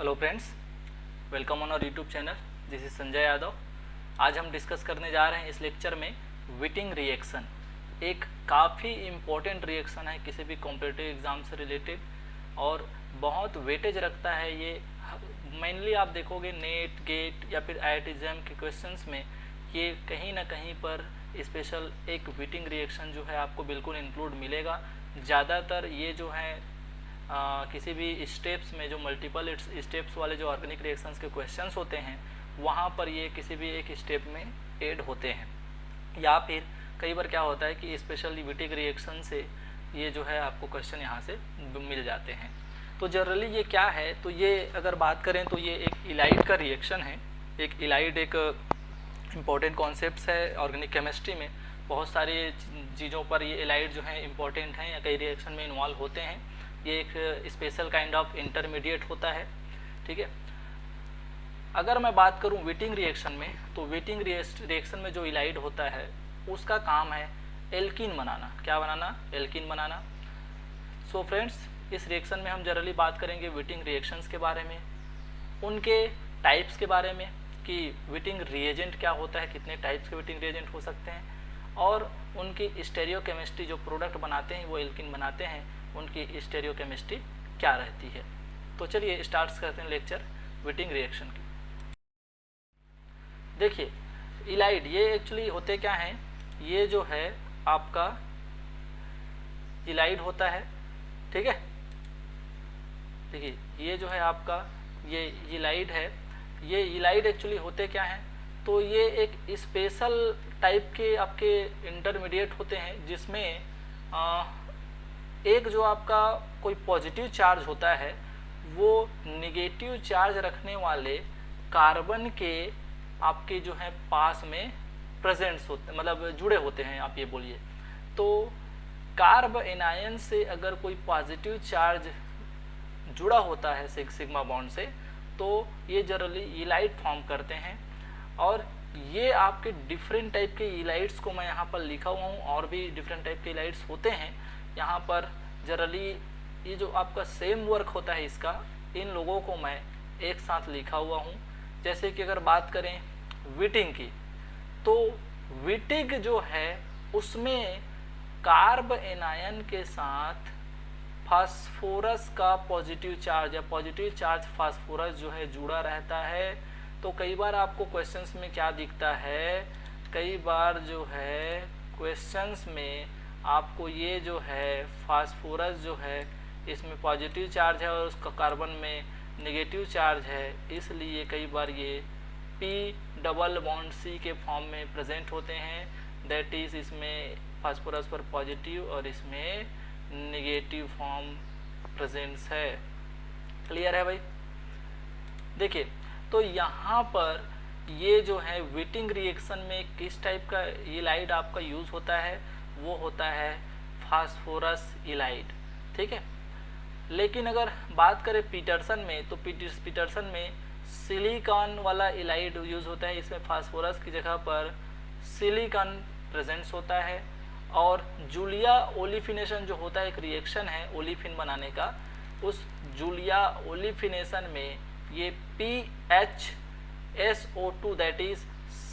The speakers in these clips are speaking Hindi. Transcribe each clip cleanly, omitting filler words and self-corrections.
Hello friends, welcome on our YouTube channel. This is Sanjay Yadav. आज हम डिस्कस करने जा रहे हैं इस लेक्चर में विटिंग रिएक्शन। एक काफ़ी इम्पोर्टेंट रिएक्शन है किसी भी कॉम्पिटिटिव एग्ज़ाम से रिलेटेड और बहुत वेटेज रखता है ये। मेनली आप देखोगे नेट, गेट या फिर IIT JAM के क्वेश्चंस में ये कहीं ना कहीं पर स्पेशल एक विटिंग रिएक्शन जो है आपको बिल्कुल इंक्लूड मिलेगा। ज़्यादातर ये जो है किसी भी स्टेप्स में जो मल्टीपल स्टेप्स वाले जो ऑर्गेनिक रिएक्शंस के क्वेश्चंस होते हैं वहाँ पर ये किसी भी एक स्टेप में ऐड होते हैं। या फिर कई बार क्या होता है कि स्पेशली विटिंग रिएक्शन से ये जो है आपको क्वेश्चन यहाँ से मिल जाते हैं। तो जनरली ये क्या है, तो ये अगर बात करें तो ये एक इलाइड का रिएक्शन है। एक इलाइड एक इम्पॉर्टेंट कॉन्सेप्ट्स है ऑर्गेनिक केमिस्ट्री में। बहुत सारी चीज़ों पर ये इलाइड जो है इम्पॉर्टेंट हैं या कई रिएक्शन में इन्वॉल्व होते हैं। ये एक स्पेशल काइंड ऑफ इंटरमीडिएट होता है, ठीक है। अगर मैं बात करूं विटिंग रिएक्शन में, तो विटिंग रिएक्शन में जो इलाइड होता है उसका काम है एल्कीन बनाना। क्या बनाना? एल्कीन बनाना। सो फ्रेंड्स, इस रिएक्शन में हम जनरली बात करेंगे विटिंग रिएक्शंस के बारे में, उनके टाइप्स के बारे में कि विटिंग रिएजेंट क्या होता है, कितने टाइप्स के विटिंग रिएजेंट हो सकते हैं, और उनकी स्टेरियोकेमिस्ट्री जो प्रोडक्ट बनाते हैं वो एल्कीन बनाते हैं, उनकी स्टेरियोकेमिस्ट्री क्या रहती है। तो चलिए स्टार्ट करते हैं लेक्चर विटिंग रिएक्शन की। देखिए इलाइड ये एक्चुअली होते क्या हैं, ये जो है आपका इलाइड होता है, ठीक है। देखिए ये जो है आपका ये इलाइड है। ये इलाइड एक्चुअली होते क्या हैं, तो ये एक स्पेशल टाइप के आपके इंटरमीडिएट होते हैं जिसमें एक जो आपका कोई पॉजिटिव चार्ज होता है वो नेगेटिव चार्ज रखने वाले कार्बन के आपके जो है पास में प्रेजेंट्स होते, मतलब जुड़े होते हैं, आप ये बोलिए। तो कार्ब एनायन से अगर कोई पॉजिटिव चार्ज जुड़ा होता है सिग्मा बॉन्ड से, तो ये जनरली इलाइड फॉर्म करते हैं। और ये आपके डिफरेंट टाइप के इलाइड्स को मैं यहाँ पर लिखा हुआ हूँ, और भी डिफरेंट टाइप के इलाइड्स होते हैं यहाँ पर। जनरली ये जो आपका सेम वर्क होता है इसका, इन लोगों को मैं एक साथ लिखा हुआ हूँ। जैसे कि अगर बात करें विटिंग की, तो विटिंग जो है उसमें कार्ब एनायन के साथ फास्फोरस का पॉजिटिव चार्ज या पॉजिटिव चार्ज फास्फोरस जो है जुड़ा रहता है। तो कई बार आपको क्वेश्चंस में क्या दिखता है, कई बार जो है क्वेश्चंस में आपको ये जो है फास्फोरस जो है इसमें पॉजिटिव चार्ज है और उसका कार्बन में नेगेटिव चार्ज है, इसलिए कई बार ये P≡C के फॉर्म में प्रेजेंट होते हैं। दैट इज इसमें फास्फोरस पर पॉजिटिव और इसमें नेगेटिव फॉर्म प्रेजेंट्स है। क्लियर है भाई? देखिए तो यहाँ पर ये जो है विटिंग रिएक्शन में किस टाइप का इलाइड आपका यूज होता है, वो होता है फास्फोरस इलाइड, ठीक है। लेकिन अगर बात करें पीटरसन में, तो पीटरसन में सिलिकॉन वाला इलाइड यूज होता है। इसमें फास्फोरस की जगह पर सिलिकॉन प्रेजेंट्स होता है। और जूलिया ओलिफिनेशन जो होता है, एक रिएक्शन है ओलिफिन बनाने का, उस जूलिया ओलिफिनेशन में ये PHSO2 दैट इज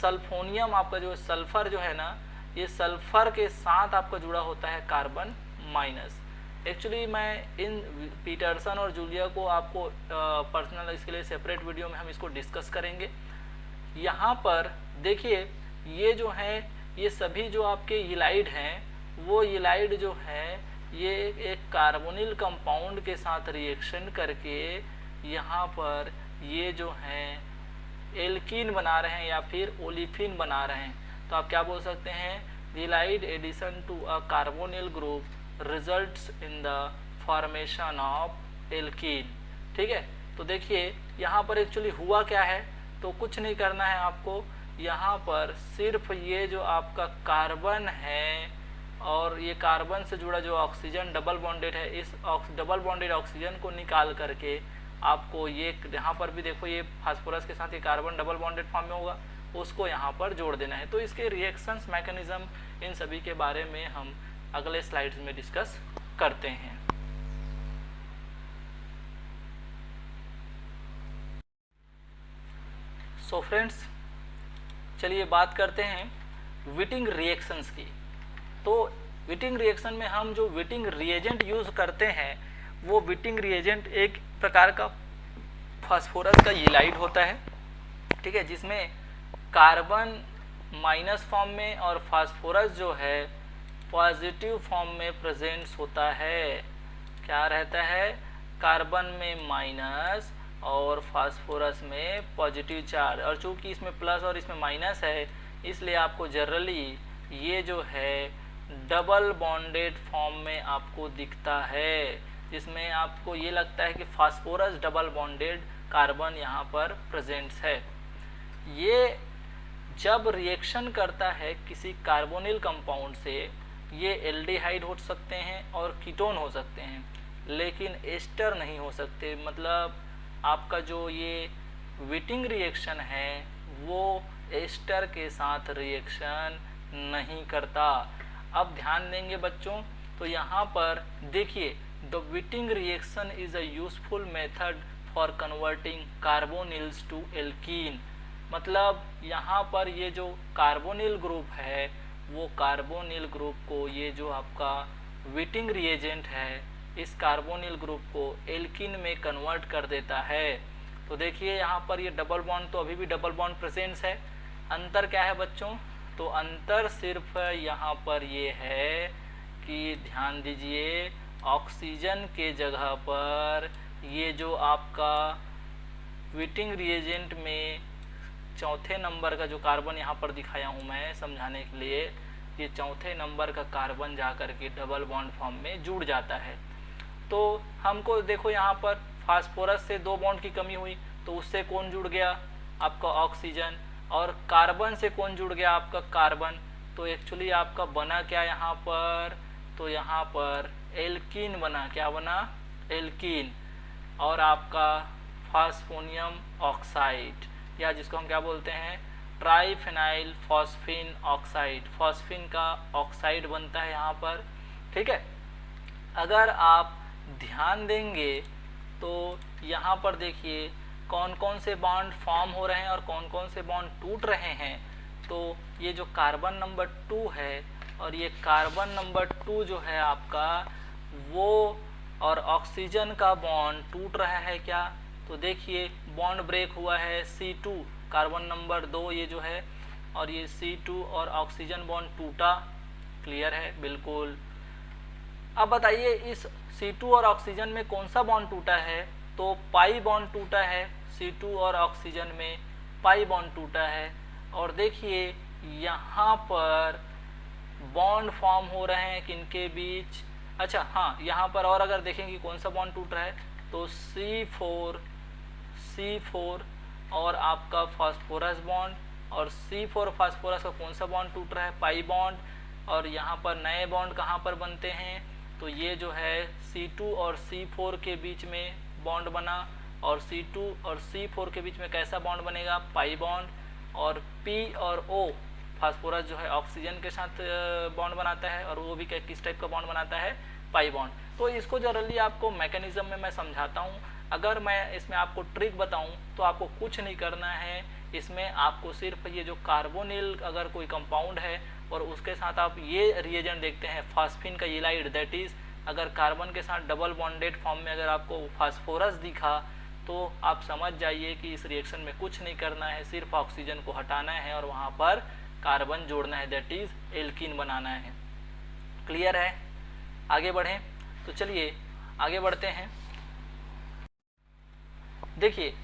सल्फोनियम, आपका जो सल्फर जो है ना, ये सल्फर के साथ आपका जुड़ा होता है कार्बन माइनस। एक्चुअली मैं इन पीटरसन और जूलिया को आपको पर्सनल इसके लिए सेपरेट वीडियो में हम इसको डिस्कस करेंगे। यहाँ पर देखिए ये जो है ये सभी जो आपके इलाइड हैं, वो इलाइड जो है ये एक कार्बोनिल कंपाउंड के साथ रिएक्शन करके यहाँ पर ये जो हैं एल्कीन बना रहे हैं या फिर ओलिफिन बना रहे हैं। तो आप क्या बोल सकते हैं, ylide addition to a carbonyl group results in the formation of alkene, ठीक है। तो देखिए यहाँ पर एक्चुअली हुआ क्या है, तो कुछ नहीं करना है आपको। यहाँ पर सिर्फ ये जो आपका कार्बन है और ये कार्बन से जुड़ा जो ऑक्सीजन डबल बॉन्डेड है, इस डबल बॉन्डेड ऑक्सीजन को निकाल करके आपको ये यहाँ पर भी देखो ये फास्फोरस के साथ ये कार्बन डबल बॉन्डेड फॉर्म में होगा, उसको यहाँ पर जोड़ देना है। तो इसके रिएक्शंस मैकेनिज्म इन सभी के बारे में हम अगले स्लाइड्स में डिस्कस करते हैं। सो फ्रेंड्स, चलिए बात करते हैं विटिंग रिएक्शंस की। तो विटिंग रिएक्शन में हम जो विटिंग रिएजेंट यूज़ करते हैं वो विटिंग रिएजेंट एक प्रकार का फास्फोरस का येलाइड होता है, ठीक है, जिसमें कार्बन माइनस फॉर्म में और फास्फोरस जो है पॉजिटिव फॉर्म में प्रेजेंट्स होता है। क्या रहता है? कार्बन में माइनस और फास्फोरस में पॉजिटिव चार्ज, और चूंकि इसमें प्लस और इसमें माइनस है इसलिए आपको जनरली ये जो है डबल बॉन्डेड फॉर्म में आपको दिखता है, जिसमें आपको ये लगता है कि फास्फोरस डबल बॉन्डेड कार्बन यहाँ पर प्रेजेंट्स है। ये जब रिएक्शन करता है किसी कार्बोनिल कंपाउंड से, ये एल्डिहाइड हो सकते हैं और कीटोन हो सकते हैं, लेकिन एस्टर नहीं हो सकते। मतलब आपका जो ये विटिंग रिएक्शन है वो एस्टर के साथ रिएक्शन नहीं करता। अब ध्यान देंगे बच्चों, तो यहाँ पर देखिए, the Wittig reaction is a useful method for converting carbonyls to alkene. मतलब यहाँ पर ये जो कार्बोनिल ग्रुप है वो कार्बोनिल ग्रुप को, ये जो आपका विटिंग रिएजेंट है, इस कार्बोनिल ग्रुप को एल्कीन में कन्वर्ट कर देता है। तो देखिए यहाँ पर ये डबल बॉन्ड, तो अभी भी डबल बॉन्ड प्रेजेंस है। अंतर क्या है बच्चों? तो अंतर सिर्फ यहाँ पर ये है कि ध्यान दीजिए, ऑक्सीजन के जगह पर ये जो आपका विटिंग रिएजेंट में चौथे नंबर का जो कार्बन यहाँ पर दिखाया हूँ मैं समझाने के लिए, ये चौथे नंबर का कार्बन जाकर के डबल बॉन्ड फॉर्म में जुड़ जाता है। तो हमको देखो यहाँ पर फास्फोरस से 2 बॉन्ड की कमी हुई, तो उससे कौन जुड़ गया? आपका ऑक्सीजन। और कार्बन से कौन जुड़ गया? आपका कार्बन। तो एक्चुअली आपका बना क्या यहाँ पर? तो यहाँ पर एल्कीन बना। क्या बना? एल्कीन। और आपका फास्फोनियम ऑक्साइड, या जिसको हम क्या बोलते हैं, ट्राइफेनाइल फॉस्फिन ऑक्साइड, फॉस्फिन का ऑक्साइड बनता है यहाँ पर, ठीक है। अगर आप ध्यान देंगे तो यहाँ पर देखिए कौन कौन से बॉन्ड फॉर्म हो रहे हैं और कौन कौन से बॉन्ड टूट रहे हैं। तो ये जो कार्बन नंबर 2 है और ये कार्बन नंबर 2 जो है आपका, वो और ऑक्सीजन का बॉन्ड टूट रहा है क्या? तो देखिए बॉन्ड ब्रेक हुआ है C2, कार्बन नंबर 2 ये जो है, और ये C2 और ऑक्सीजन बॉन्ड टूटा। क्लियर है? बिल्कुल। अब बताइए इस C2 और ऑक्सीजन में कौन सा बॉन्ड टूटा है? तो पाई बॉन्ड टूटा है। C2 और ऑक्सीजन में पाई बॉन्ड टूटा है। और देखिए यहाँ पर बॉन्ड फॉर्म हो रहे हैं किनके बीच? अच्छा हाँ, यहाँ पर और अगर देखेंगे कौन सा बॉन्ड टूट रहा है, तो C4 और आपका फास्फोरस बॉन्ड, और C4 फास्फोरस का कौन सा बॉन्ड टूट रहा है? Pi bond. और यहाँ पर नए बॉन्ड कहाँ पर बनते हैं? तो ये जो है C2 और C4 के बीच में बॉन्ड बना, और C2 और C4 के बीच में कैसा बॉन्ड बनेगा? Pi bond. और P और O, फास्फोरस जो है ऑक्सीजन के साथ बॉन्ड बनाता है, और वो भी किस टाइप का बॉन्ड बनाता है? Pi bond. तो इसको जनरली आपको मैकेनिज्म में मैं समझाता हूँ। अगर मैं इसमें आपको ट्रिक बताऊँ तो आपको कुछ नहीं करना है, इसमें आपको सिर्फ ये जो कार्बोनिल अगर कोई कंपाउंड है और उसके साथ आप ये रिएजेंट देखते हैं फास्फिन का येलाइड, दैट इज अगर कार्बन के साथ डबल बॉन्डेड फॉर्म में अगर आपको फास्फोरस दिखा तो आप समझ जाइए कि इस रिएक्शन में कुछ नहीं करना है, सिर्फ ऑक्सीजन को हटाना है और वहाँ पर कार्बन जोड़ना है, दैट इज एल्कीन बनाना है। क्लियर है? आगे बढ़ें तो चलिए आगे बढ़ते हैं। देखिए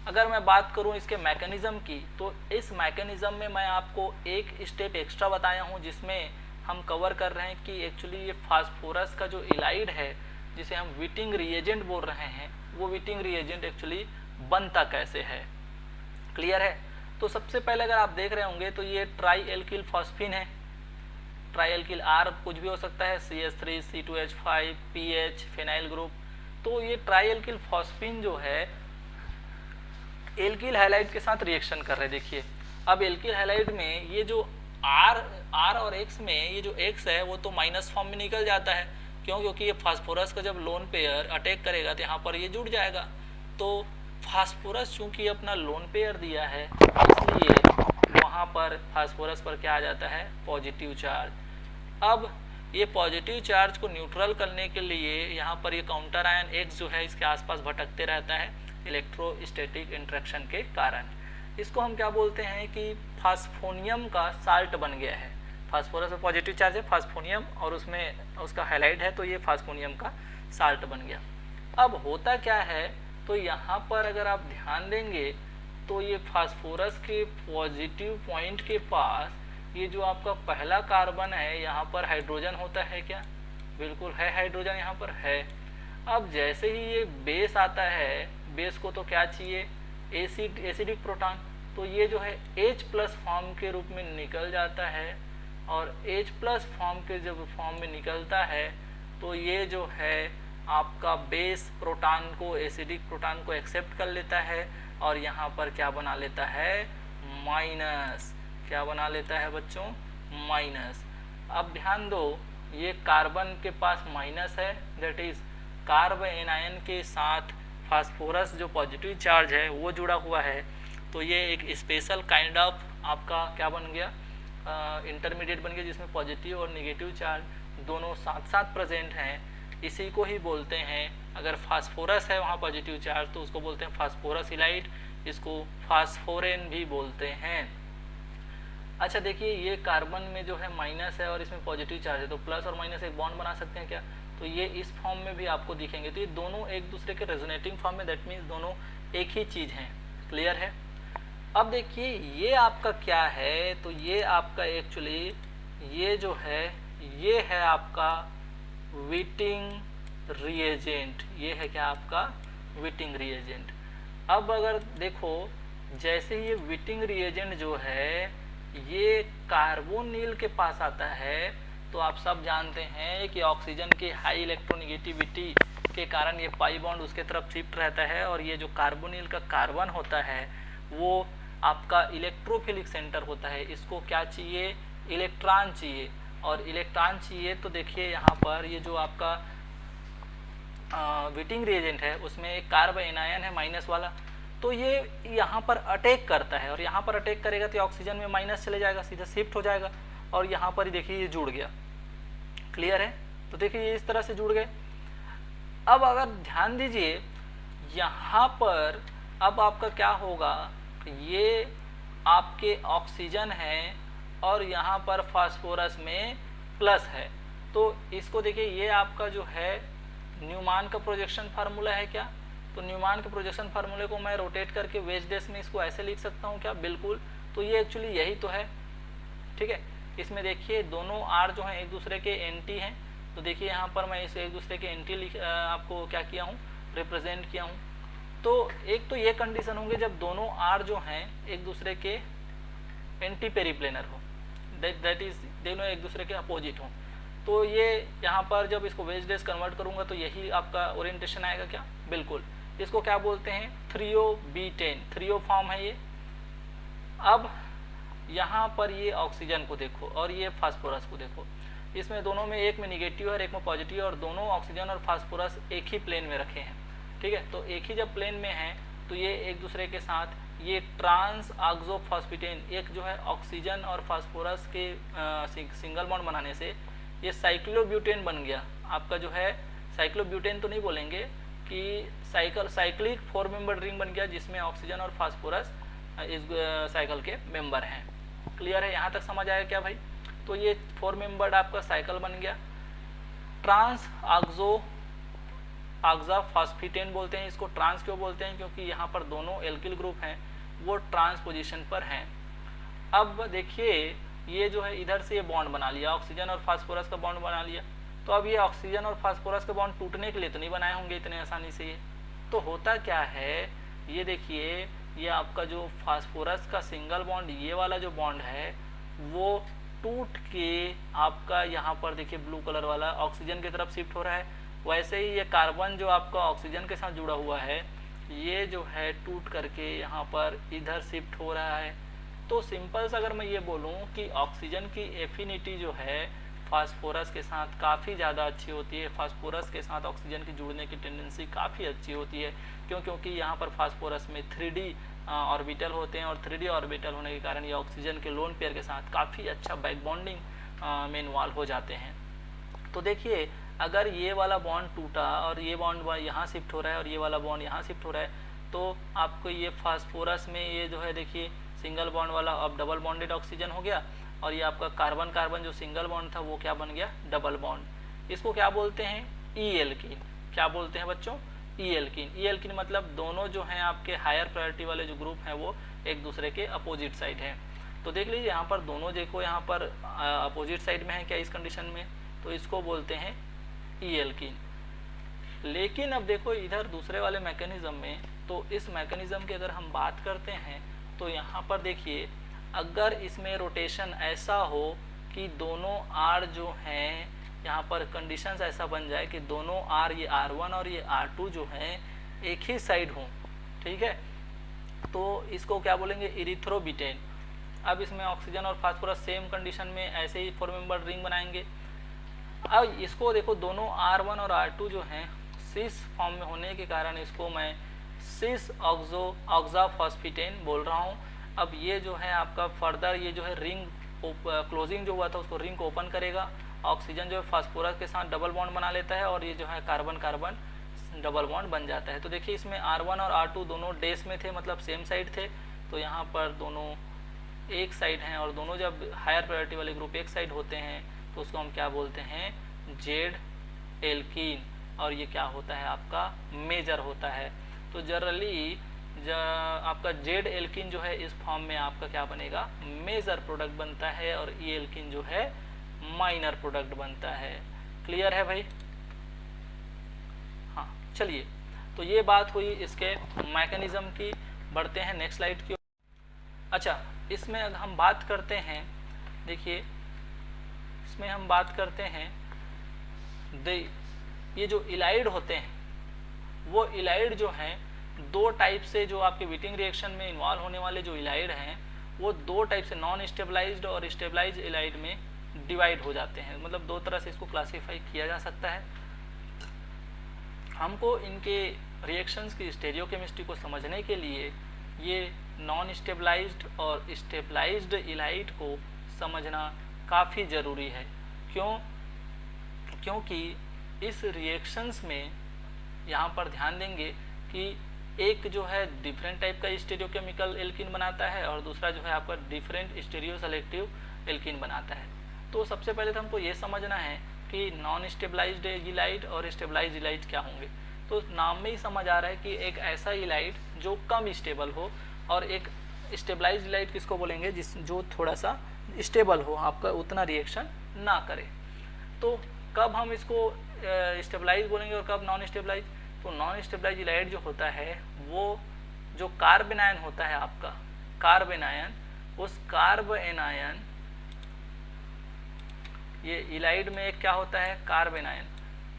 अगर मैं बात करूं इसके मैकेनिज्म की, तो इस मैकेनिज्म में मैं आपको एक स्टेप एक्स्ट्रा बताया हूं जिसमें हम कवर कर रहे हैं कि एक्चुअली ये फास्फोरस का जो इलाइड है जिसे हम विटिंग रिएजेंट बोल रहे हैं, वो विटिंग रिएजेंट एक्चुअली बनता कैसे है। क्लियर है? तो सबसे पहले अगर आप देख रहे होंगे तो ये ट्राई एल्किल फॉस्फिन है। ट्राई एल्किल R कुछ भी हो सकता है, CH3, C2H5, PH, phenyl group. तो ये ट्राई एल्किल फॉस्फिन जो है एल्किल हैलाइड के साथ रिएक्शन कर रहे हैं। देखिए अब एल्किल हैलाइड में ये जो R और X में, ये जो X है वो तो माइनस फॉर्म में निकल जाता है। क्यों? क्योंकि ये फास्फोरस का जब लोन पेयर अटैक करेगा तो यहाँ पर ये जुड़ जाएगा। तो फास्फोरस चूंकि अपना लोन पेयर दिया है, इसलिए वहाँ पर फास्फोरस पर क्या आ जाता है, पॉजिटिव चार्ज। अब ये पॉजिटिव चार्ज को न्यूट्रल करने के लिए यहाँ पर ये काउंटर आयन X जो है इसके आसपास भटकते रहता है इलेक्ट्रोस्टैटिक इंटरेक्शन के कारण। इसको हम क्या बोलते हैं कि फास्फोनियम का साल्ट बन गया है। फास्फोरस में पॉजिटिव चार्ज है, फास्फोनियम, और उसमें उसका हैलाइड है, तो ये फास्फोनियम का साल्ट बन गया। अब होता क्या है, तो यहाँ पर अगर आप ध्यान देंगे तो ये फास्फोरस के पॉजिटिव पॉइंट के पास ये जो आपका पहला कार्बन है, यहाँ पर हाइड्रोजन होता है क्या, बिल्कुल है, हाइड्रोजन यहाँ पर है। अब जैसे ही ये बेस आता है, बेस को तो क्या चाहिए, एसिडिक प्रोटॉन, तो ये जो है H प्लस फॉर्म के रूप में निकल जाता है, और H प्लस फॉर्म के जब फॉर्म में निकलता है तो ये जो है आपका बेस प्रोटॉन को, एसिडिक प्रोटॉन को एक्सेप्ट कर लेता है, और यहाँ पर क्या बना लेता है, माइनस। क्या बना लेता है बच्चों, माइनस। अब ध्यान दो, ये कार्बन के पास माइनस है, दैट इज कार्ब एनायन के साथ फास्फोरस जो पॉजिटिव चार्ज है वो जुड़ा हुआ है, तो ये एक स्पेशल काइंड ऑफ आपका क्या बन गया, इंटरमीडिएट बन गया, जिसमें पॉजिटिव और नेगेटिव चार्ज दोनों साथ साथ प्रेजेंट हैं। इसी को ही बोलते हैं, अगर फास्फोरस है वहाँ पॉजिटिव चार्ज तो उसको बोलते हैं फास्फोरस इलाइट, इसको फास्फोरेन भी बोलते हैं। अच्छा देखिए, ये कार्बन में जो है माइनस है और इसमें पॉजिटिव चार्ज है, तो प्लस और माइनस एक बॉन्ड बना सकते हैं क्या, तो ये इस फॉर्म में भी आपको दिखेंगे। तो ये दोनों एक दूसरे के रेजोनेटिंग फॉर्म में, दैट मीन्स दोनों एक ही चीज़ हैं। क्लियर है। अब देखिए ये आपका क्या है, तो ये आपका एक्चुअली ये जो है ये है आपका विटिंग रिएजेंट, ये है क्या आपका विटिंग रिएजेंट। अब अगर देखो, जैसे ही ये विटिंग रिएजेंट जो है ये कार्बोनिल के पास आता है, तो आप सब जानते हैं कि ऑक्सीजन की हाई इलेक्ट्रोनेगेटिविटी के कारण ये पाई बॉन्ड उसके तरफ शिफ्ट रहता है, और ये जो कार्बोनिल का कार्बन होता है वो आपका इलेक्ट्रोफिलिक सेंटर होता है। इसको क्या चाहिए, इलेक्ट्रॉन चाहिए, और इलेक्ट्रॉन चाहिए तो देखिए यहाँ पर ये जो आपका विटिंग रिएजेंट है उसमें एक कार्ब एनायन है माइनस वाला, तो ये यहाँ पर अटैक करता है, और यहाँ पर अटैक करेगा तो ऑक्सीजन में माइनस चले जाएगा, सीधा शिफ्ट हो जाएगा, और यहाँ पर ही देखिए ये जुड़ गया। क्लियर है। तो देखिए ये इस तरह से जुड़ गए। अब अगर ध्यान दीजिए यहाँ पर, अब आपका क्या होगा, ये आपके ऑक्सीजन है और यहाँ पर फास्फोरस में प्लस है, तो इसको देखिए ये आपका जो है न्यूमान का प्रोजेक्शन फार्मूला है क्या, तो न्यूमान के प्रोजेक्शन फार्मूले को मैं रोटेट करके वेज डेस में इसको ऐसे लिख सकता हूँ क्या, बिल्कुल। तो ये एक्चुअली यही तो है, ठीक है। इसमें देखिए दोनों आर जो हैं एक दूसरे के एंटी हैं, तो देखिए यहाँ पर मैं इसे एक दूसरे के एंटी आपको क्या किया हूँ, रिप्रेजेंट किया हूँ। तो एक तो ये कंडीशन होंगे जब दोनों आर जो हैं एक दूसरे के एंटी पेरीप्लेनर हो, दैट इज दोनों एक दूसरे के अपोजिट हों। तो ये यहाँ पर जब इसको वेज डेस कन्वर्ट करूँगा तो यही आपका ओरिएंटेशन आएगा क्या, बिल्कुल। इसको क्या बोलते हैं, थ्रियोबीटेन, थ्रियो फॉर्म है ये। अब यहाँ पर ये ऑक्सीजन को देखो और ये फास्फोरस को देखो, इसमें दोनों में एक में निगेटिव और एक में पॉजिटिव, और दोनों ऑक्सीजन और फास्फोरस एक ही प्लेन में रखे हैं, ठीक है। तो एक ही जब प्लेन में है तो ये एक दूसरे के साथ ये ट्रांस ऑक्सोफॉस्फेटेन, एक जो है ऑक्सीजन और फास्फोरस के सिंगल बॉन्ड बनाने से ये साइक्लोब्यूटेन बन गया आपका, जो है साइक्लोब्यूटेन तो नहीं बोलेंगे कि साइक्लिक 4 मेंबर रिंग बन गया, जिसमें ऑक्सीजन और फास्फोरस इस साइकिल के मेंबर हैं। क्लियर है, यहाँ तक समझ आया क्या भाई। तो ये 4 मेंबर्ड आपका साइकिल बन गया। ट्रांस ऑक्साफॉस्फेटेन बोलते हैं इसको। ट्रांस क्यों बोलते हैं, क्योंकि यहाँ पर दोनों एल्किल ग्रुप हैं वो ट्रांस पोजीशन पर हैं। अब देखिए ये जो है इधर से ये बॉन्ड बना लिया, ऑक्सीजन और फास्फोरस का बॉन्ड बना लिया, तो अब ये ऑक्सीजन और फास्फोरस का बॉन्ड टूटने के लिए तो नहीं बनाए होंगे इतने आसानी से। ये तो होता क्या है, ये देखिए ये आपका जो फास्फोरस का सिंगल बॉन्ड, ये वाला जो बॉन्ड है वो टूट के आपका यहाँ पर देखिए ब्लू कलर वाला ऑक्सीजन की तरफ शिफ्ट हो रहा है। वैसे ही ये कार्बन जो आपका ऑक्सीजन के साथ जुड़ा हुआ है ये जो है टूट करके यहाँ पर इधर शिफ्ट हो रहा है। तो सिंपल सा अगर मैं ये बोलूँ कि ऑक्सीजन की एफिनिटी जो है फास्फोरस के साथ काफ़ी ज़्यादा अच्छी होती है। फास्फोरस के साथ ऑक्सीजन की जुड़ने की टेंडेंसी काफ़ी अच्छी होती है। क्यों? क्योंकि यहाँ पर फास्फोरस में 3D ऑर्बिटल होते हैं, और 3D ऑर्बिटल होने के कारण ये ऑक्सीजन के लोन पेयर के साथ काफ़ी अच्छा बैक बॉन्डिंग में इन्वॉल्व हो जाते हैं। तो देखिए, अगर ये वाला बॉन्ड टूटा और ये बॉन्ड यहाँ शिफ्ट हो रहा है और ये वाला बॉन्ड यहाँ शिफ्ट हो रहा है, तो आपको ये फास्फोरस में ये जो है देखिए सिंगल बॉन्ड वाला अब डबल बॉन्डेड ऑक्सीजन हो गया, और ये आपका कार्बन कार्बन जो सिंगल बॉन्ड था वो क्या बन गया? Double bond. इसको क्या बोलते हैं? ई एल्कीन। क्या बोलते हैं बच्चों? ई एल्कीन। ई एल्कीन मतलब दोनों जो हैं आपके हायर प्रायोरिटी वाले जो ग्रुप हैं वो एक दूसरे के अपोजिट साइड हैं। तो देख लीजिए यहाँ पर दोनों देखो यहाँ पर अपोजिट साइड में है क्या इस कंडीशन में, तो इसको बोलते हैं ई एल्कीन। लेकिन अब देखो इधर दूसरे वाले मैकेनिज्म में, तो इस मैकेनिज्म की अगर हम बात करते हैं तो यहाँ पर देखिए, अगर इसमें रोटेशन ऐसा हो कि दोनों आर जो हैं यहाँ पर कंडीशंस ऐसा बन जाए कि दोनों आर, ये R1 और ये R2 जो हैं एक ही साइड हों, ठीक है, तो इसको क्या बोलेंगे? इरिथ्रोबिटेन। अब इसमें ऑक्सीजन और फास्फोरस सेम कंडीशन में ऐसे ही 4 मेंबर रिंग बनाएंगे। अब इसको देखो, दोनों R1 और R2 जो हैं सिस फॉर्म में होने के कारण इसको मैं सिस ऑक्साफॉस्फेटेन बोल रहा हूँ। अब ये जो है आपका फर्दर ये जो है रिंग क्लोजिंग जो हुआ था उसको रिंग को ओपन करेगा। ऑक्सीजन जो है फास्फोरस के साथ डबल बॉन्ड बना लेता है, और ये जो है कार्बन कार्बन डबल बॉन्ड बन जाता है। तो देखिए इसमें R1 और R2 दोनों डेस में थे, मतलब सेम साइड थे, तो यहाँ पर दोनों एक साइड हैं, और दोनों जब हायर प्रायोरिटी वाले ग्रुप एक साइड होते हैं तो उसको हम क्या बोलते हैं? Z alkene. और ये क्या होता है? आपका मेजर होता है। तो जनरली आपका जेड एल्कीन जो है इस फॉर्म में आपका क्या बनेगा? मेजर प्रोडक्ट बनता है, और ई एल्कीन जो है माइनर प्रोडक्ट बनता है। क्लियर है भाई? हाँ, चलिए, तो ये बात हुई इसके मैकेनिज्म की। बढ़ते हैं नेक्स्ट स्लाइड की। अच्छा, इसमें हम बात करते हैं, देखिए इसमें हम बात करते हैं ये जो इलाइड होते हैं, वो इलाइड जो हैं दो टाइप से, जो आपके विटिंग रिएक्शन में इन्वॉल्व होने वाले जो इलाइड हैं वो दो टाइप से, नॉन स्टेबलाइज्ड और स्टेबलाइज्ड इलाइड में डिवाइड हो जाते हैं। मतलब दो तरह से इसको क्लासीफाई किया जा सकता है। हमको इनके रिएक्शंस की स्टेरियोकेमिस्ट्री को समझने के लिए ये नॉन स्टेबलाइज्ड और स्टेबलाइज्ड इलाइड को समझना काफ़ी ज़रूरी है। क्यों? क्योंकि इस रिएक्शंस में यहाँ पर ध्यान देंगे कि एक जो है डिफरेंट टाइप का स्टेरियोकेमिकल एल्कीन बनाता है, और दूसरा जो है आपका डिफरेंट स्टेरियो सेलेक्टिव एल्कीन बनाता है। तो सबसे पहले तो हमको ये समझना है कि नॉन स्टेबलाइज्ड इलाइड और स्टेबलाइज्ड इलाइड क्या होंगे। तो नाम में ही समझ आ रहा है कि एक ऐसा इलाइड जो कम स्टेबल हो, और एक स्टेबलाइज्ड इलाइड किसको बोलेंगे? जो थोड़ा सा स्टेबल हो, आपका उतना रिएक्शन ना करे। तो कब हम इसको स्टेबलाइज बोलेंगे और कब नॉन स्टेबलाइज? तो नॉन स्टेबलाइज इलाइड जो होता है वो जो कार्ब एनायन होता है आपका, कार्ब एनायन, उस कार्ब एनायन, ये इलाइड में एक क्या होता है? Carb anion.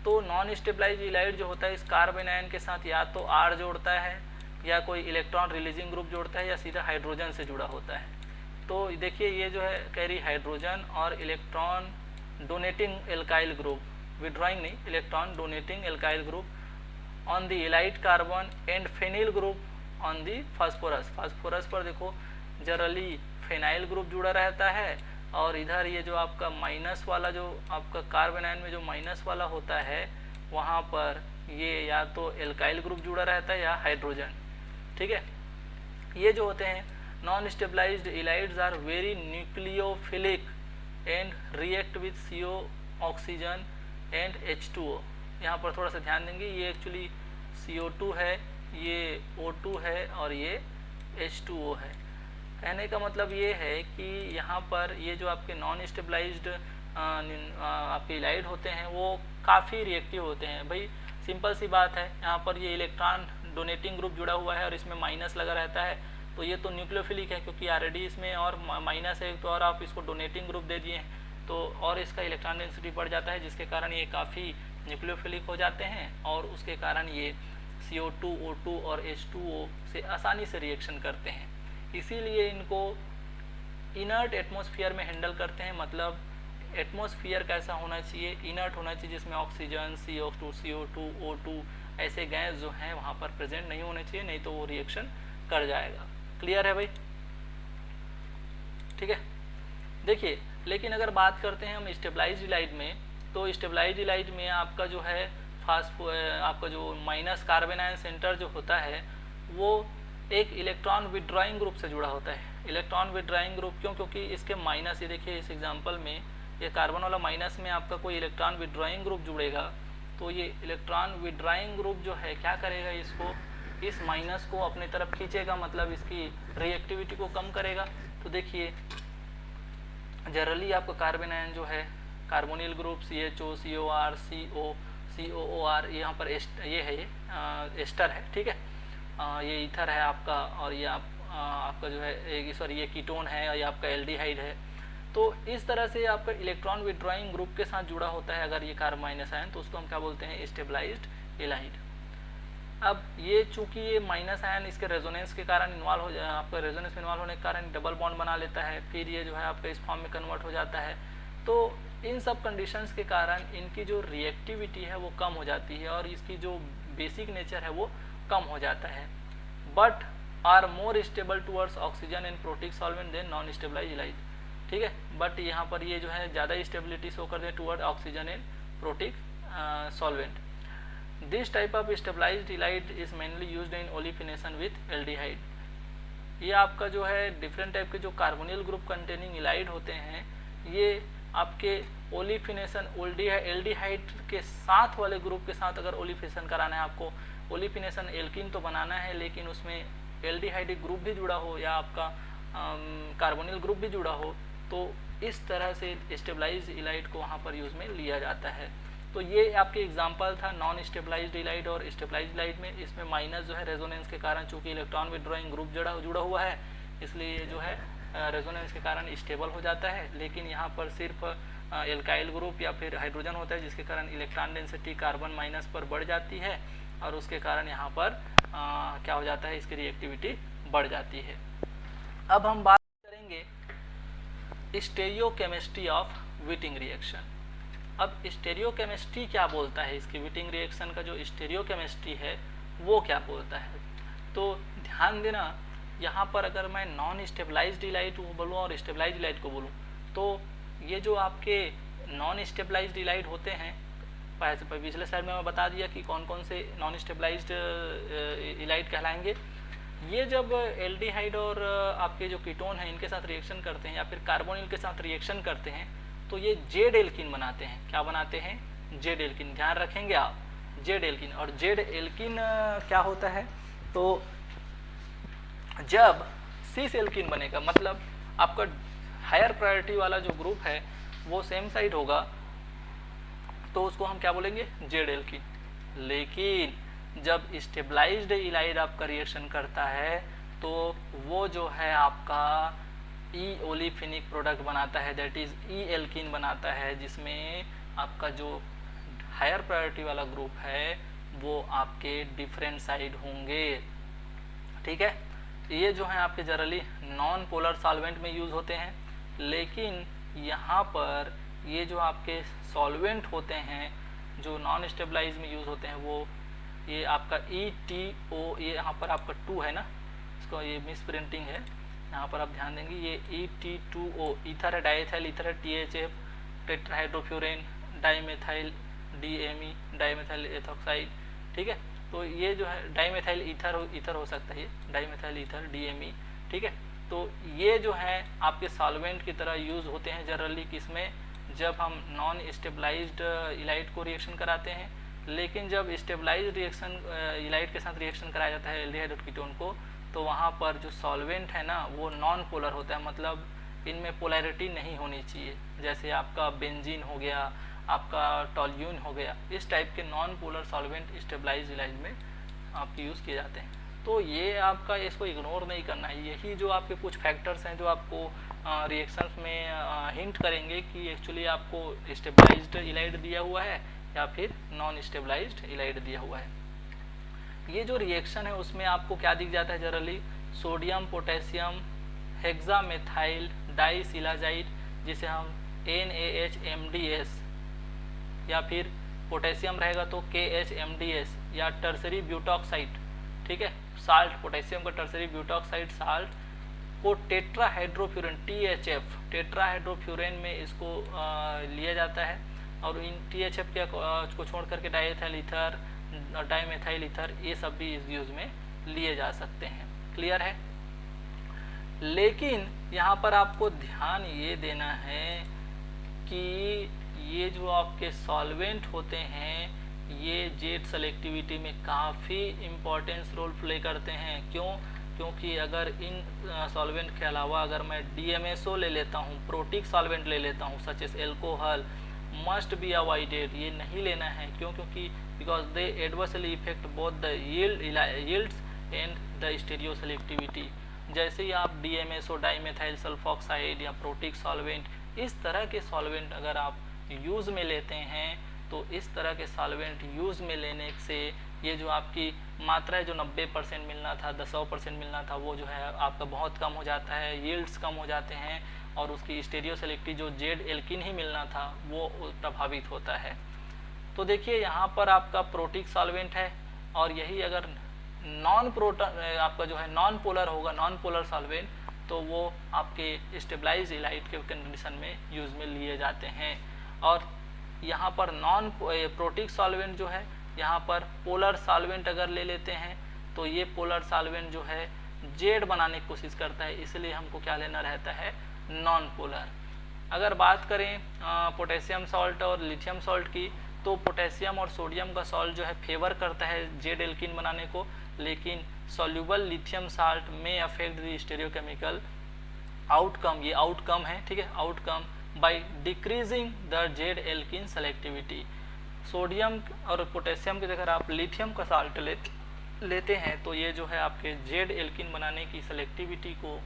तो नॉन स्टेबलाइज इलाइड जो होता है इस कार्ब एनायन के साथ या तो R जोड़ता है, या कोई इलेक्ट्रॉन रिलीजिंग ग्रुप जोड़ता है, या सीधा हाइड्रोजन से जुड़ा होता है। तो देखिए ये जो है कैरी हाइड्रोजन और electron donating alkyl group, withdrawing नहीं, electron donating alkyl group on the ylide carbon and phenyl group on the phosphorus. Phosphorus पर देखो जनरली फेनाइल ग्रुप जुड़ा रहता है, और इधर ये जो आपका माइनस वाला, जो आपका कार्बन आयन में जो माइनस वाला होता है वहाँ पर ये या तो एल्काइल ग्रुप जुड़ा रहता है या हाइड्रोजन। ठीक है, ये जो होते हैं non stabilised ylides are very nucleophilic and react with CO, oxygen and H2O। यहाँ पर थोड़ा सा ध्यान देंगे, ये एक्चुअली CO2 है, ये O2 है, और ये H2O है। कहने का मतलब ये है कि यहाँ पर ये जो आपके नॉन स्टेबलाइज्ड आपके इलाइड होते हैं वो काफ़ी रिएक्टिव होते हैं। भाई सिंपल सी बात है, यहाँ पर ये इलेक्ट्रॉन डोनेटिंग ग्रुप जुड़ा हुआ है और इसमें माइनस लगा रहता है, तो ये तो न्यूक्लियोफिलिक है क्योंकि ऑलरेडी इसमें और माइनस है, तो और आप इसको डोनेटिंग ग्रुप दे दिए हैं तो और इसका इलेक्ट्रॉन डेंसिटी बढ़ जाता है, जिसके कारण ये काफ़ी न्यूक्लियोफिलिक हो जाते हैं और उसके कारण ये CO2, O2 और H2O से आसानी से रिएक्शन करते हैं। इसीलिए इनको इनर्ट एटमॉस्फेयर में हैंडल करते हैं, मतलब एटमॉस्फेयर कैसा होना चाहिए, इनर्ट होना चाहिए, जिसमें ऑक्सीजन, CO2, CO2, O2 ऐसे गैस जो हैं वहाँ पर प्रेजेंट नहीं होने चाहिए, नहीं तो वो रिएक्शन कर जाएगा। क्लियर है भाई? ठीक है। देखिए, लेकिन अगर बात करते हैं हम स्टेबलाइज्ड इलाइड में, तो स्टेबलाइज्ड इलाइड में आपका जो है आपका जो माइनस कार्बन आयन सेंटर जो होता है वो एक इलेक्ट्रॉन विड्रॉइंग ग्रुप से जुड़ा होता है। इलेक्ट्रॉन विड्रॉइंग ग्रुप क्यों? क्योंकि इसके माइनस, ये देखिए इस एग्जांपल में ये कार्बन वाला माइनस में आपका कोई इलेक्ट्रॉन विड्रॉइंग ग्रुप जुड़ेगा, तो ये इलेक्ट्रॉन विड्रॉइंग ग्रुप जो है क्या करेगा, इसको, इस माइनस को अपनी तरफ खींचेगा, मतलब इसकी रिएक्टिविटी को कम करेगा। तो देखिए जनरली आपका कार्बन आयन जो है carbonyl group CHO, COR, COOR, यहाँ पर ये है, ये एस्टर है, ठीक है, ये ईथर है आपका, और ये आपका जो है सॉरी ये कीटोन है, और ये आपका एल्डिहाइड है। तो इस तरह से आपका इलेक्ट्रॉन विड्रॉइंग ग्रुप के साथ जुड़ा होता है अगर ये कार्बन माइनस आयन, तो उसको हम क्या बोलते हैं, स्टेबलाइज्ड इलाइड। अब ये चूंकि ये माइनस आयन इसके रेजोनेंस के कारण इन्वॉल्व हो आपका रेजोनेंस में इन्वॉल्व होने के कारण डबल बॉन्ड बना लेता है, फिर ये जो है आपका इस फॉर्म में कन्वर्ट हो जाता है। तो इन सब कंडीशंस के कारण इनकी जो रिएक्टिविटी है वो कम हो जाती है और इसकी जो बेसिक नेचर है वो कम हो जाता है। But are more stable towards oxygen and protic solvent than non stabilised ylide, ठीक है। बट यहाँ पर ये जो है ज़्यादा स्टेबिलिटी शो कर दे toward oxygen and protic solvent. This type of stabilised ylide is mainly used in olefination with aldehyde. ये आपका जो है डिफरेंट टाइप के जो कार्बोनिल ग्रुप कंटेनिंग इलाइड होते हैं, ये आपके ओलिफिनेशन एल्डिहाइड के साथ वाले ग्रुप के साथ अगर ओलिफिनेशन कराना है आपको, ओलिफिनेशन एल्कीन तो बनाना है लेकिन उसमें एल्डिहाइड ग्रुप भी जुड़ा हो या आपका कार्बोनिल ग्रुप भी जुड़ा हो, तो इस तरह से स्टेबलाइज्ड इलाइड को वहाँ पर यूज़ में लिया जाता है। तो ये आपके एग्जांपल था नॉन स्टेबलाइज्ड इलाइड और स्टेबलाइज्ड इलाइड में। इसमें माइनस जो है रेजोनेंस के कारण, चूंकि इलेक्ट्रॉन विड्रॉइंग ग्रुप जुड़ा हुआ है, इसलिए ये जो है रेजोनेंस के कारण स्टेबल हो जाता है। लेकिन यहाँ पर सिर्फ एल्काइल ग्रुप या फिर हाइड्रोजन होता है जिसके कारण इलेक्ट्रॉन डेंसिटी कार्बन माइनस पर बढ़ जाती है और उसके कारण यहाँ पर क्या हो जाता है, इसकी रिएक्टिविटी बढ़ जाती है। अब हम बात करेंगे स्टीरियोकेमिस्ट्री ऑफ व्हिटिंग रिएक्शन। अब स्टीरियोकेमिस्ट्री क्या बोलता है, इसकी व्हिटिंग रिएक्शन का जो स्टीरियोकेमिस्ट्री है वो क्या बोलता है। तो ध्यान देना, यहाँ पर अगर मैं नॉन स्टेबलाइज्ड इलाइड को बोलूँ और स्टेबलाइज्ड इलाइड को बोलूँ, तो ये जो आपके नॉन स्टेबलाइज्ड इलाइड होते हैं, पिछले स्लाइड में मैं बता दिया कि कौन कौन से नॉन स्टेबलाइज्ड इलाइड कहलाएंगे। ये जब एल्डिहाइड और आपके जो कीटोन हैं इनके साथ रिएक्शन करते हैं या फिर कार्बोनिल के साथ रिएक्शन करते हैं, तो ये जेड एल्किन बनाते हैं। क्या बनाते हैं? Z alkene. ध्यान रखेंगे आप, जेड एल्किन। और जेड एल्किन क्या होता है, तो जब सिस एल्किन बनेगा, मतलब आपका हायर प्रायोरिटी वाला जो ग्रुप है वो सेम साइड होगा, तो उसको हम क्या बोलेंगे, जेड एल्किन। लेकिन जब स्टेबलाइज्ड इलाइड आपका रिएक्शन करता है तो वो जो है आपका ई ओलिफिनिक प्रोडक्ट बनाता है, दैट इज ई एल्किन बनाता है, जिसमें आपका जो हायर प्रायोरिटी वाला ग्रुप है वो आपके डिफरेंट साइड होंगे, ठीक है। ये जो है आपके जनरली नॉन पोलर सॉल्वेंट में यूज़ होते हैं, लेकिन यहाँ पर ये जो आपके सॉल्वेंट होते हैं जो नॉन स्टेबलाइज में यूज़ होते हैं, वो ये आपका ETO, ये यहाँ पर आपका 2 है ना, इसको ये मिस प्रिंटिंग है, यहाँ पर आप ध्यान देंगे, ये ET2O ईथर है, डाइएथाइल ईथर है, THF tetrahydrofuran, dimethyl DME dimethyl ethoxide, ठीक है। तो ये जो है डाइमेथाइल ईथर हो सकता है, ये डाइमेथाइल ईथर DME, ठीक है। तो ये जो है आपके सॉल्वेंट की तरह यूज़ होते हैं जनरली किसमें, जब हम नॉन स्टेबलाइज्ड इलाइड को रिएक्शन कराते हैं। लेकिन जब स्टेबलाइज्ड रिएक्शन इलाइड के साथ रिएक्शन कराया जाता है एल्डिहाइड और कीटोन को, तो वहाँ पर जो सॉल्वेंट है ना वो नॉन पोलर होता है, मतलब इनमें पोलैरिटी नहीं होनी चाहिए। जैसे आपका बेंजीन हो गया, आपका टॉल्यून हो गया, इस टाइप के non polar solvent stabilised Allied में आपके यूज़ किए जाते हैं। तो ये आपका इसको इग्नोर नहीं करना है। यही जो आपके कुछ फैक्टर्स हैं जो आपको रिएक्शंस में हिंट करेंगे कि एक्चुअली आपको स्टेबलाइज्ड इलाइड दिया हुआ है या फिर नॉन स्टेबलाइज्ड इलाइड दिया हुआ है। ये जो रिएक्शन है उसमें आपको क्या दिख जाता है जनरली, सोडियम पोटेशियम हेक्सामेथाइल डाइसिलाजाइड, जिसे हम NaHMDS, या फिर पोटेशियम रहेगा तो KHMDS या टर्सरी ब्यूटॉक्साइड, ठीक है, साल्ट, पोटेशियम का टर्सरी ब्यूटॉक्साइड साल्ट को टेट्राहाइड्रोफ्यूरेन THF, टेट्राहाइड्रोफ्यूरेन में इसको लिया जाता है, और इन THF को छोड़ करके डाईएथाइल ईथर, डाईमेथाइल ईथर, ये सब भी इस यूज में लिए जा सकते हैं। क्लियर है? लेकिन यहाँ पर आपको ध्यान ये देना है कि ये जो आपके सॉल्वेंट होते हैं ये जेड सेलेक्टिविटी में काफ़ी इम्पोर्टेंस रोल प्ले करते हैं। क्यों? क्योंकि अगर इन सॉल्वेंट के अलावा अगर मैं DMSO ले लेता हूँ, प्रोटिक सॉल्वेंट ले लेता हूँ such as alcohol, must be avoided, ये नहीं लेना है। क्यों? क्योंकि because they adversely effect both the yields and the stereo selectivity. जैसे ही आप DMSO, डाईमेथाइल सल्फॉक्साइड या प्रोटिक सॉल्वेंट, इस तरह के सॉल्वेंट अगर आप यूज़ में लेते हैं तो इस तरह के सॉल्वेंट यूज़ में लेने से ये जो आपकी मात्रा है जो 90% मिलना था, 100% मिलना था, वो जो है आपका बहुत कम हो जाता है, यील्ड्स कम हो जाते हैं, और उसकी स्टीरियो सेलेक्टिव जो जेड एल्किन ही मिलना था वो प्रभावित होता है। तो देखिए यहाँ पर आपका प्रोटिक सॉल्वेंट है, और यही अगर नॉन प्रोटॉन आपका जो है नॉन पोलर होगा, नॉन पोलर सॉल्वेंट, तो वो आपके स्टेबलाइज इलाइट के कंडीशन में यूज़ में लिए जाते हैं। और यहाँ पर नॉन प्रोटिक सॉल्वेंट जो है, यहाँ पर पोलर सॉल्वेंट अगर ले लेते हैं तो ये पोलर सॉल्वेंट जो है जेड बनाने की कोशिश करता है, इसलिए हमको क्या लेना रहता है, नॉन पोलर। अगर बात करें पोटेशियम सॉल्ट और लिथियम सॉल्ट की, तो पोटेशियम और सोडियम का सॉल्ट जो है फेवर करता है जेड एल्किन बनाने को, लेकिन सॉल्युबल लिथियम साल्ट में अफेक्ट द स्टीरियोकेमिकल आउटकम, ये आउटकम है, ठीक है, outcome by decreasing the Z alkene selectivity. Sodium और पोटेशियम की जगह आप लिथियम का साल्ट लेते हैं तो ये जो है आपके जेड एल्किन बनाने की सेलेक्टिविटी को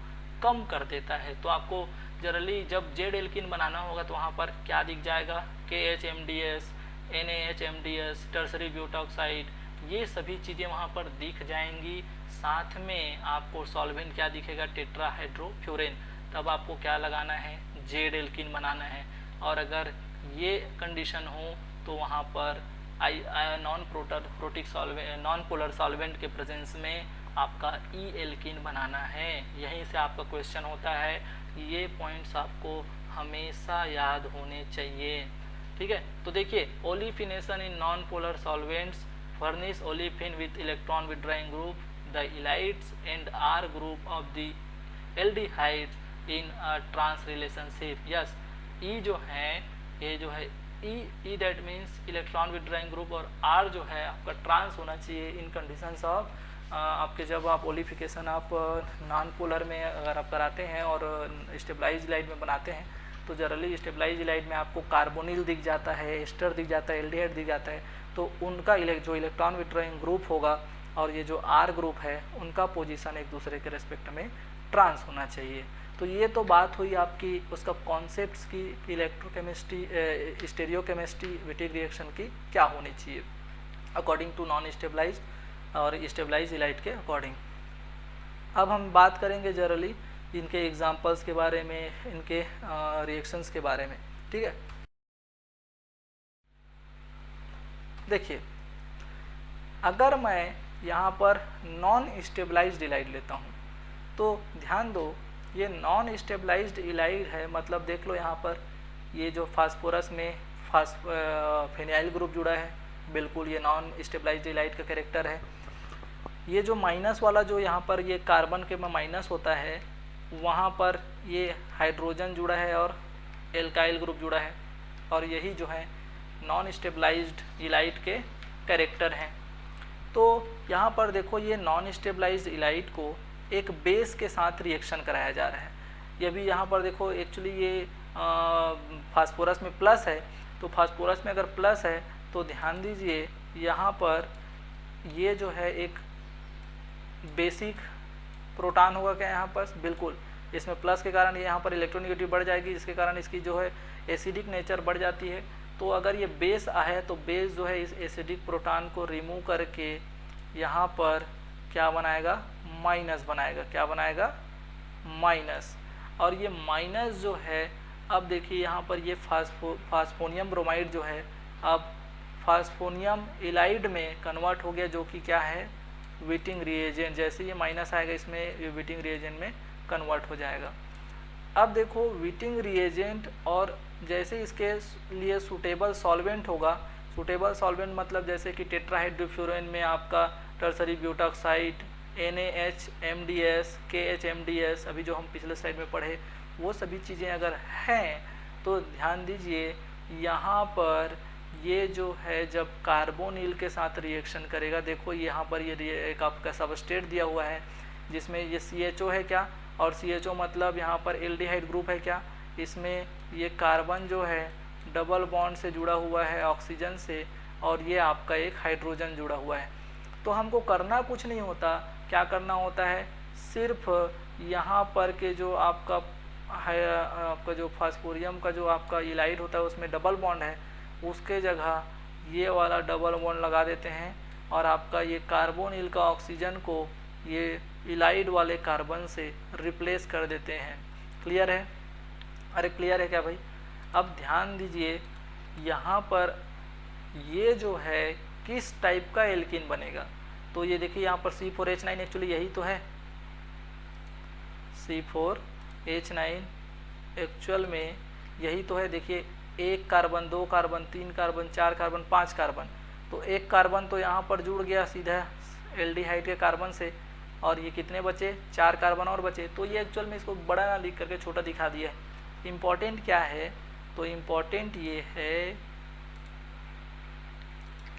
कम कर देता है। तो आपको जनरली जब जेड एल्किन बनाना होगा तो वहाँ पर क्या दिख जाएगा, KHMDS, NaHMDS, टर्सरी ब्यूटॉक्साइड, ये सभी चीज़ें वहाँ पर दिख जाएंगी। साथ में आपको सॉल्वेंट क्या दिखेगा, टेट्राहाइड्रोफ्यूरेन। तब आपको क्या लगाना है, जेड एल्किन बनाना है। और अगर ये कंडीशन हो तो वहाँ पर नॉन पोलर सॉल्वेंट के प्रेजेंस में आपका ई एल्किन बनाना है। यहीं से आपका क्वेश्चन होता है, ये पॉइंट्स आपको हमेशा याद होने चाहिए, ठीक है। तो देखिए, olefination in non polar solvents furnish olefin with electron withdrawing group, the ylides and R group of the aldehydes in a trans relationship. Yes, E जो है, ये जो है E that means electron withdrawing group, और R जो है आपका ट्रांस होना चाहिए इन कंडीशंस ऑफ आपके जब आप ओलिफिकेशन आप नॉन पोलर में अगर आप कराते हैं और स्टेबलाइज लाइट में बनाते हैं तो जनरली स्टेबलाइज लाइट में आपको कार्बोनिल दिख जाता है, एस्टर दिख जाता है, एल्डिहाइड दिख जाता है। तो उनका जो इलेक्ट्रॉन विड्रॉइंग ग्रुप होगा और ये जो आर ग्रुप है उनका पोजीशन एक दूसरे के रेस्पेक्ट में ट्रांस होना चाहिए। तो ये तो बात हुई आपकी उसका कॉन्सेप्ट्स की, इलेक्ट्रोकेमिस्ट्री, स्टीरियोकेमिस्ट्री, विटिक रिएक्शन की क्या होनी चाहिए अकॉर्डिंग टू नॉन स्टेबलाइज और स्टेबलाइज इलाइट के अकॉर्डिंग। अब हम बात करेंगे जनरली इनके एग्जांपल्स के बारे में, इनके रिएक्शंस के बारे में, ठीक है। देखिए, अगर मैं यहाँ पर नॉन स्टेबलाइज्ड इलाइड लेता हूँ तो ध्यान दो, ये नॉन स्टेबलाइज्ड इलाइड है, मतलब देख लो यहाँ पर ये जो फास्फोरस में फिनाइल ग्रुप जुड़ा है, बिल्कुल ये नॉन स्टेबलाइज्ड इलाइड का कैरेक्टर है। ये जो माइनस वाला जो यहाँ पर ये कार्बन के में माइनस होता है वहाँ पर ये हाइड्रोजन जुड़ा है और एल्काइल ग्रुप जुड़ा है, और यही जो है नॉन स्टेबलाइज्ड इलाइट के कैरेक्टर हैं। तो यहाँ पर देखो, ये नॉन स्टेबलाइज्ड इलाइट को एक बेस के साथ रिएक्शन कराया जा रहा है। ये भी यहाँ पर देखो, एक्चुअली ये फास्फोरस में प्लस है, तो फास्फोरस में अगर प्लस है तो ध्यान दीजिए यहाँ पर ये जो है एक बेसिक प्रोटॉन होगा क्या यहाँ पर, बिल्कुल इसमें प्लस के कारण यहाँ पर इलेक्ट्रोनेगेटिव बढ़ जाएगी, जिसके कारण इसकी जो है एसिडिक नेचर बढ़ जाती है। तो अगर ये बेस है तो बेस जो है इस एसिडिक प्रोटॉन को रिमूव करके यहाँ पर क्या बनाएगा, माइनस बनाएगा। क्या बनाएगा, माइनस। और ये माइनस जो है अब देखिए यहाँ पर ये फास्फोनियम ब्रोमाइड जो है अब फास्फोनियम इलाइड में कन्वर्ट हो गया, जो कि क्या है, विटिंग रिएजेंट। जैसे ये माइनस आएगा इसमें, ये विटिंग रिएजेंट में कन्वर्ट हो जाएगा। अब देखो विटिंग रिएजेंट और जैसे इसके लिए सूटेबल सॉल्वेंट होगा, सूटेबल सॉल्वेंट मतलब जैसे कि टेट्राहाइड्रोफ्यूरेन में आपका टर्सरी ब्यूटाक्साइड, NaHMDS, KHMDS, अभी जो हम पिछले स्लाइड में पढ़े वो सभी चीज़ें अगर हैं तो ध्यान दीजिए यहाँ पर ये जो है जब कार्बोनिल के साथ रिएक्शन करेगा, देखो यहाँ पर ये एक आपका सबस्ट्रेट दिया हुआ है जिसमें ये CHO है क्या, और CHO मतलब यहाँ पर एल्डिहाइड ग्रुप है क्या, इसमें ये कार्बन जो है डबल बॉन्ड से जुड़ा हुआ है ऑक्सीजन से, और ये आपका एक हाइड्रोजन जुड़ा हुआ है। तो हमको करना कुछ नहीं होता, क्या करना होता है, सिर्फ यहाँ पर के जो आपका जो फास्फोरियम का जो आपका इलाइड होता है उसमें डबल बॉन्ड है, उसके जगह ये वाला डबल बॉन्ड लगा देते हैं और आपका ये कार्बोनिल का ऑक्सीजन को ये इलाइड वाले कार्बन से रिप्लेस कर देते हैं। क्लियर है? अरे क्लियर है क्या भाई? अब ध्यान दीजिए यहाँ पर ये जो है किस टाइप का एल्कीन बनेगा, तो ये देखिए यहाँ पर C4H9 एक्चुअली यही तो है, C4H9 एक्चुअल में यही तो है। देखिए 1 carbon, 2 carbon, 3 carbon, 4 carbon, 5 carbon, तो 1 कार्बन तो यहाँ पर जुड़ गया सीधा एल्डिहाइड के कार्बन से, और ये कितने बचे, 4 कार्बन और बचे। तो ये एक्चुअल में इसको बड़ा ना लिख करके छोटा दिखा दिया है। इम्पॉर्टेंट क्या है, तो इम्पॉर्टेंट ये है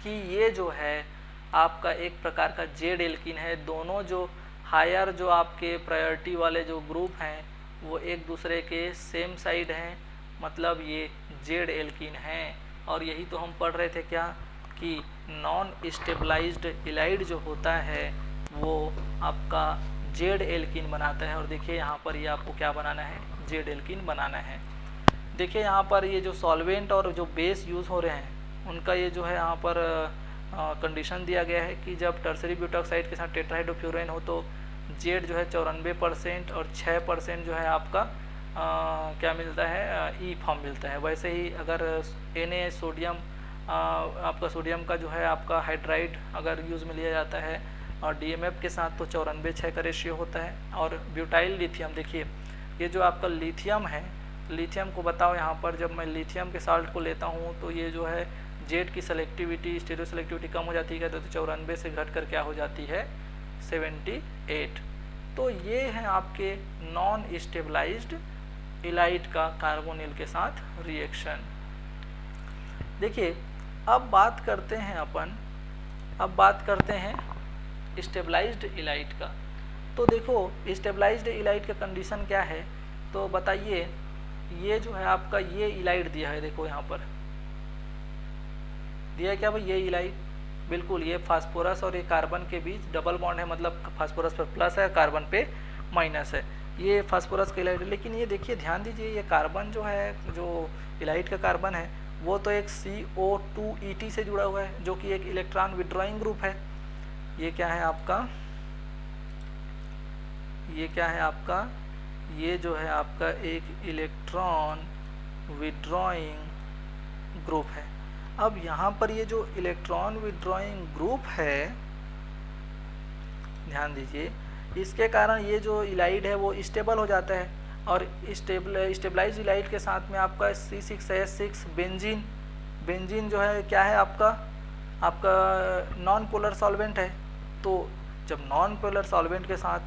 कि ये जो है आपका एक प्रकार का जेड एल्कीन है। दोनों जो हायर जो आपके प्रायोरिटी वाले जो ग्रुप हैं वो एक दूसरे के सेम साइड हैं, मतलब ये जेड एल्कीन हैं। और यही तो हम पढ़ रहे थे क्या, कि नॉन स्टेबलाइज्ड इलाइड जो होता है वो आपका जेड एल्कीन बनाता है। और देखिए यहाँ पर ये आपको क्या बनाना है, जेड एल्कीन बनाना है। देखिए यहाँ पर ये जो सॉल्वेंट और जो बेस यूज़ हो रहे हैं उनका ये जो है यहाँ पर कंडीशन दिया गया है कि जब टर्सरी ब्यूटाक्साइड के साथ टेट्राहाइड्रोफ्यूरेन हो तो जेड जो है 94% और 6% जो है आपका क्या मिलता है, ई फॉर्म मिलता है। वैसे ही अगर Na सोडियम आपका सोडियम का जो है आपका हाइड्राइड अगर यूज़ में लिया जाता है और DMF के साथ तो 94:6 का रेशियो होता है। और ब्यूटाइल लिथियम, देखिए ये जो आपका लिथियम है, लिथियम को बताओ यहाँ पर जब मैं लिथियम के साल्ट को लेता हूँ तो ये जो है जेड की सेलेक्टिविटी, स्टीरियो सेलेक्टिविटी कम हो जाती है तो 94 से घट कर क्या हो जाती है, 78। तो ये है आपके नॉन स्टेबलाइज्ड इलाइड का कार्बोनिल के साथ रिएक्शन। देखिए अब बात करते हैं स्टेबलाइज्ड इलाइड का। तो देखो स्टेबलाइज्ड इलाइड का कंडीशन क्या है, तो बताइए। ये जो है आपका ये इलाइड दिया है, देखो यहाँ पर दिया है क्या भाई, ये इलाइड, बिल्कुल ये फास्फोरस और ये कार्बन के बीच डबल बॉन्ड है, मतलब फास्फोरस पर प्लस है, कार्बन पे माइनस है, ये फास्फोरस का इलाइड है। लेकिन ये देखिए ध्यान दीजिए ये कार्बन जो है, जो इलाइड का कार्बन है वो तो एक CO2ET से जुड़ा हुआ है जो कि एक इलेक्ट्रॉन विड्रॉइंग ग्रुप है। ये क्या है आपका, ये जो है आपका एक इलेक्ट्रॉन विड्रॉइंग ग्रुप है। अब यहाँ पर ये जो इलेक्ट्रॉन विड्रॉइंग ग्रुप है, ध्यान दीजिए, इसके कारण ये जो इलाइड है वो स्टेबल हो जाता है। और स्टेबलाइज्ड इलाइड के साथ में आपका C6H6 बेंजीन जो है क्या है आपका नॉन पोलर सॉल्वेंट है। तो जब नॉन पोलर सॉल्वेंट के साथ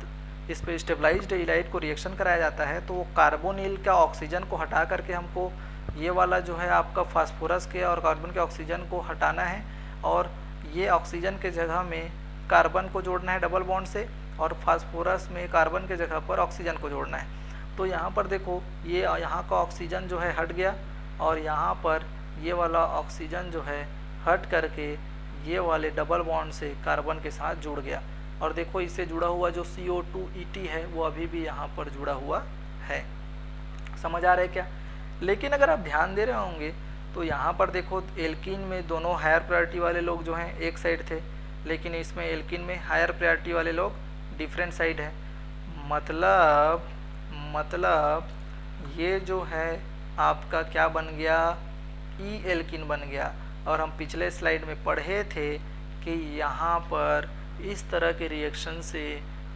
इस पर स्टेबलाइज्ड इलाइड को रिएक्शन कराया जाता है तो वो कार्बोनिल का ऑक्सीजन को हटा करके हमको ये वाला जो है आपका फास्फोरस के और कार्बन के ऑक्सीजन को हटाना है, और ये ऑक्सीजन के जगह में कार्बन को जोड़ना है डबल बॉन्ड से, और फास्फोरस में कार्बन के जगह पर ऑक्सीजन को जोड़ना है। तो यहाँ पर देखो ये यहाँ का ऑक्सीजन जो है हट गया, और यहाँ पर ये वाला ऑक्सीजन जो है हट करके ये वाले डबल बॉन्ड से कार्बन के साथ जुड़ गया। और देखो इससे जुड़ा हुआ जो CO2ET है वो अभी भी यहाँ पर जुड़ा हुआ है। समझ आ रहा है क्या? लेकिन अगर आप ध्यान दे रहे होंगे तो यहाँ पर देखो एल्कीन में दोनों हायर प्रायोरिटी वाले लोग जो हैं एक साइड थे, लेकिन इसमें एल्कीन में हायर प्रायोरिटी वाले लोग डिफरेंट साइड है। मतलब ये जो है आपका क्या बन गया, ई एल्किन बन गया। और हम पिछले स्लाइड में पढ़े थे कि यहाँ पर इस तरह के रिएक्शन से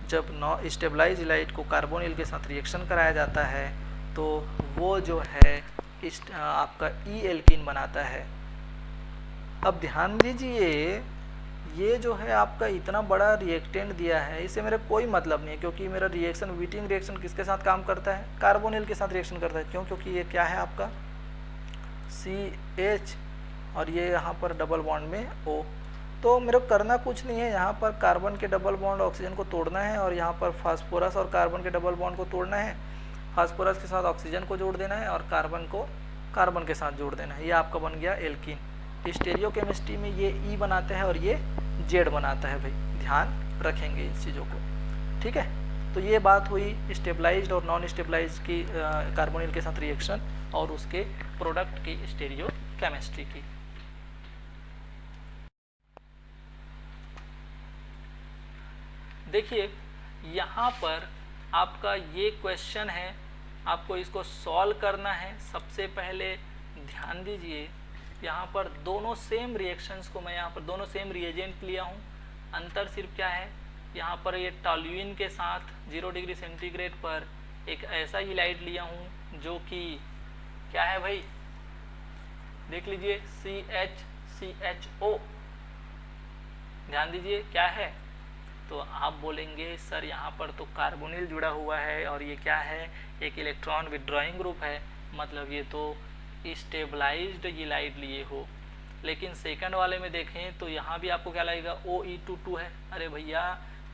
जब नॉन स्टेबलाइज इलाइट को कार्बोनिल के साथ रिएक्शन कराया जाता है तो वो जो है आपका ई एल्किन बनाता है। अब ध्यान दीजिए, ये जो है आपका इतना बड़ा रिएक्टेंट दिया है, इससे मेरा कोई मतलब नहीं है, क्योंकि मेरा रिएक्शन व्हिटिंग रिएक्शन किसके साथ काम करता है, कार्बोनिल के साथ रिएक्शन करता है। क्यों? क्योंकि ये क्या है आपका CH और ये यहाँ पर डबल बॉन्ड में O। तो मेरे को करना कुछ नहीं है, यहाँ पर कार्बन के डबल बॉन्ड ऑक्सीजन को तोड़ना है और यहाँ पर फास्फोरस और कार्बन के डबल बॉन्ड को तोड़ना है, फास्फोरस के साथ ऑक्सीजन को जोड़ देना है और कार्बन को कार्बन के साथ जोड़ देना है। ये आपका बन गया एल्कीन। स्टीरियोकेमिस्ट्री में ये E बनाता है और ये Z बनाता है भाई, ध्यान रखेंगे इन चीज़ों को, ठीक है। तो ये बात हुई स्टेबलाइज्ड और नॉन स्टेबलाइज्ड की कार्बोनिल के साथ रिएक्शन और उसके प्रोडक्ट की स्टीरियोकेमिस्ट्री की। देखिए यहाँ पर आपका ये क्वेश्चन है, आपको इसको सॉल्व करना है। सबसे पहले ध्यान दीजिए, यहाँ पर दोनों सेम रिएक्शंस को मैं यहाँ पर दोनों सेम रिएजेंट लिया हूँ। अंतर सिर्फ क्या है, यहाँ पर ये टॉल्यूइन के साथ 0 डिग्री सेंटीग्रेड पर एक ऐसा इलाइड लिया हूँ जो कि क्या है भाई, देख लीजिए CHCHO। ध्यान दीजिए क्या है, तो आप बोलेंगे सर यहाँ पर तो कार्बोनिल जुड़ा हुआ है और ये क्या है, एक इलेक्ट्रॉन विड्रॉइंग ग्रुप है, मतलब ये तो स्टेबलाइज्ड इलाइड लिए हो। लेकिन सेकंड वाले में देखें तो यहाँ भी आपको क्या लगेगा, OE22 है। अरे भैया,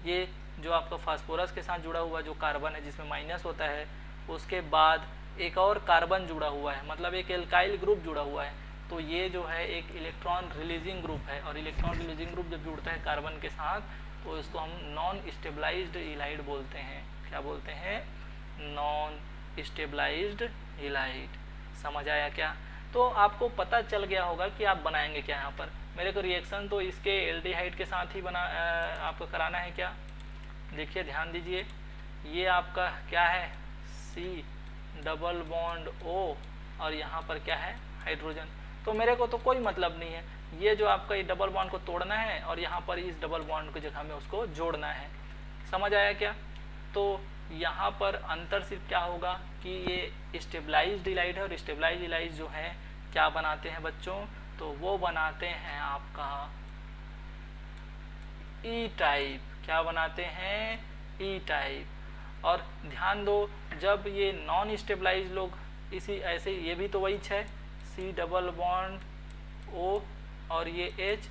ये जो आपका फास्फोरस के साथ जुड़ा हुआ जो कार्बन है जिसमें माइनस होता है, उसके बाद एक और कार्बन जुड़ा हुआ है, मतलब एक एल्काइल ग्रुप जुड़ा हुआ है, तो ये जो है एक इलेक्ट्रॉन रिलीजिंग ग्रुप है। और इलेक्ट्रॉन रिलीजिंग ग्रुप जब जुड़ता है कार्बन के साथ तो इसको हम नॉन स्टेबलाइज्ड इलाइड बोलते हैं। क्या बोलते हैं? Non stabilised ylide. समझ आया क्या? तो आपको पता चल गया होगा कि आप बनाएंगे क्या। यहाँ पर मेरे को रिएक्शन तो इसके एल्डिहाइड के साथ ही आपको कराना है। क्या? देखिए ध्यान दीजिए, ये आपका क्या है, C डबल बॉन्ड O और यहाँ पर क्या है, हाइड्रोजन। तो मेरे को तो कोई मतलब नहीं है, ये जो आपका ये डबल बॉन्ड को तोड़ना है और यहाँ पर इस डबल बॉन्ड की जगह में उसको जोड़ना है। समझ आया क्या? तो यहाँ पर अंतर सिर्फ क्या होगा कि ये स्टेबलाइज्ड इलाइड है और स्टेबलाइज्ड इलाइड जो है क्या बनाते हैं बच्चों, तो वो बनाते हैं आपका E टाइप। क्या बनाते हैं? E type. और ध्यान दो, जब ये नॉन स्टेबलाइज लोग इसी ऐसे, ये भी तो वही है, C डबल बॉन्ड O और ये H,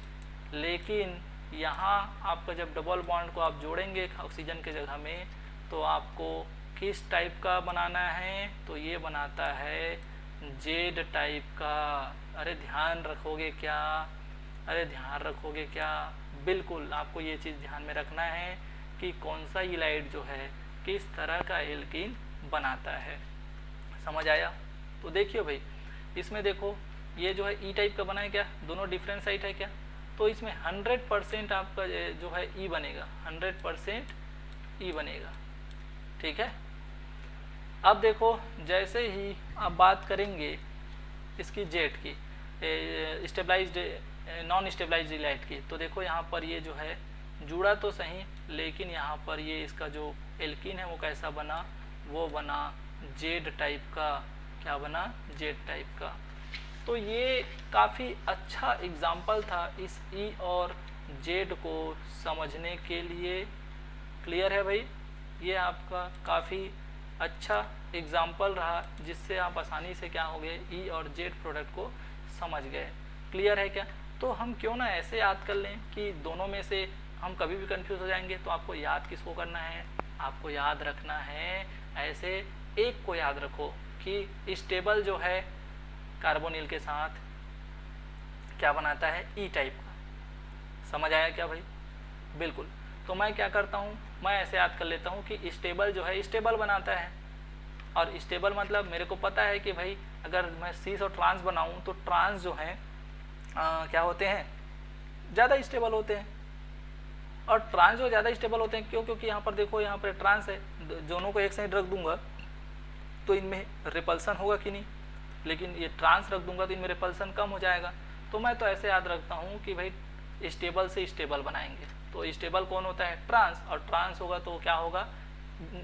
लेकिन यहाँ आपका जब डबल बॉन्ड को आप जोड़ेंगे ऑक्सीजन के जगह में तो आपको किस टाइप का बनाना है, तो ये बनाता है Z टाइप का। अरे ध्यान रखोगे क्या? अरे ध्यान रखोगे क्या? बिल्कुल आपको ये चीज़ ध्यान में रखना है कि कौन सा इलाइड जो है किस तरह का एल्कीन बनाता है। समझ आया? तो देखिए भाई, इसमें देखो ये जो है E टाइप का बना है क्या, दोनों डिफरेंट साइड है क्या, तो इसमें 100% आपका जो है E बनेगा, 100% E बनेगा। ठीक है। अब देखो जैसे ही आप बात करेंगे इसकी जेट की, स्टेबलाइज्ड नॉन स्टेबलाइज्ड इलाइड की, तो देखो यहाँ पर ये जो है जुड़ा तो सही, लेकिन यहाँ पर ये इसका जो एल्कीन है वो कैसा बना, वो बना जेड टाइप का। क्या बना? जेड टाइप का। तो ये काफ़ी अच्छा एग्जाम्पल था इस E और जेड को समझने के लिए। क्लियर है भाई? ये आपका काफ़ी अच्छा एग्जाम्पल रहा जिससे आप आसानी से क्या हो गए, E और जेड प्रोडक्ट को समझ गए। क्लियर है क्या? तो हम क्यों ना ऐसे याद कर लें कि दोनों में से हम कभी भी कंफ्यूज हो जाएंगे, तो आपको याद किसको करना है, आपको याद रखना है ऐसे एक को याद रखो कि स्टेबल जो है कार्बोनिल के साथ क्या बनाता है, E टाइप का। समझ आया क्या भाई? बिल्कुल। तो मैं क्या करता हूँ, मैं ऐसे याद कर लेता हूँ कि स्टेबल जो है स्टेबल बनाता है, और स्टेबल मतलब मेरे को पता है कि भाई अगर मैं सीस और ट्रांस बनाऊँ तो ट्रांस जो है क्या होते हैं, ज़्यादा स्टेबल होते हैं, और ट्रांस जो ज़्यादा स्टेबल होते हैं क्यों? क्योंकि यहाँ पर देखो, यहाँ पर ट्रांस है, दोनों को एक साइड रख दूंगा तो इनमें रिपल्सन होगा कि नहीं, लेकिन ये ट्रांस रख दूंगा तो इनमें रिपल्सन कम हो जाएगा। तो मैं तो ऐसे याद रखता हूँ कि भाई स्टेबल से स्टेबल बनाएंगे, तो स्टेबल कौन होता है? ट्रांस, और ट्रांस होगा तो क्या होगा?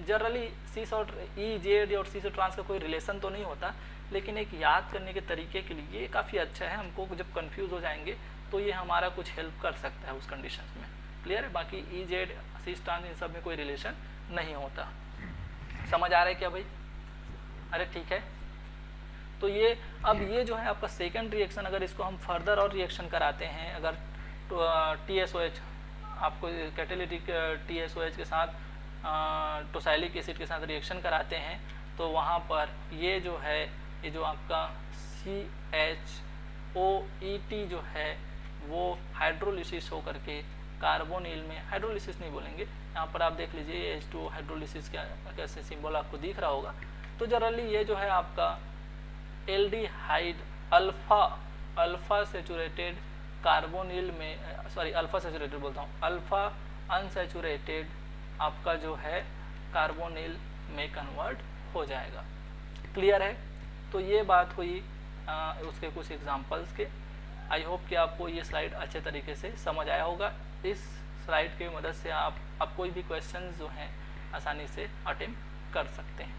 जनरली सीस और ई जेड और सी से ट्रांस का कोई रिलेशन तो नहीं होता, लेकिन एक याद करने के तरीके के लिए ये काफ़ी अच्छा है। हमको जब कंफ्यूज हो जाएंगे तो ये हमारा कुछ हेल्प कर सकता है उस कंडीशंस में। क्लियर है? बाकी ई जेड सीस ट्रांस इन सब में कोई रिलेशन नहीं होता। समझ आ रहा है क्या भाई? अरे ठीक है। तो ये अब ये जो है आपका सेकंड रिएक्शन, अगर इसको हम फर्दर और रिएक्शन कराते हैं, अगर TSOH आपको कैटेलिटिक TSOH के साथ टोसाइलिक एसिड के साथ रिएक्शन कराते हैं, तो वहाँ पर ये जो है, ये जो आपका CHOET जो है वो हाइड्रोलिसिस होकर के कार्बोनिल में, हाइड्रोलिसिस नहीं बोलेंगे, यहाँ पर आप देख लीजिए H2O हाइड्रोलिसिस का कैसे सिंबल आपको दिख रहा होगा। तो जनरली ये जो है आपका एल्डिहाइड अल्फा सेचुरेटेड कार्बोनिल में, सॉरी अल्फा सेचुरेटेड बोलता हूँ, अल्फा अनसेचुरेटेड आपका जो है कार्बोनिल में कन्वर्ट हो जाएगा। क्लियर है? तो ये बात हुई उसके कुछ एग्जांपल्स के। आई होप कि आपको ये स्लाइड अच्छे तरीके से समझ आया होगा। इस स्लाइड की मदद से आप कोई भी क्वेश्चंस जो हैं आसानी से अटेम्प्ट कर सकते हैं।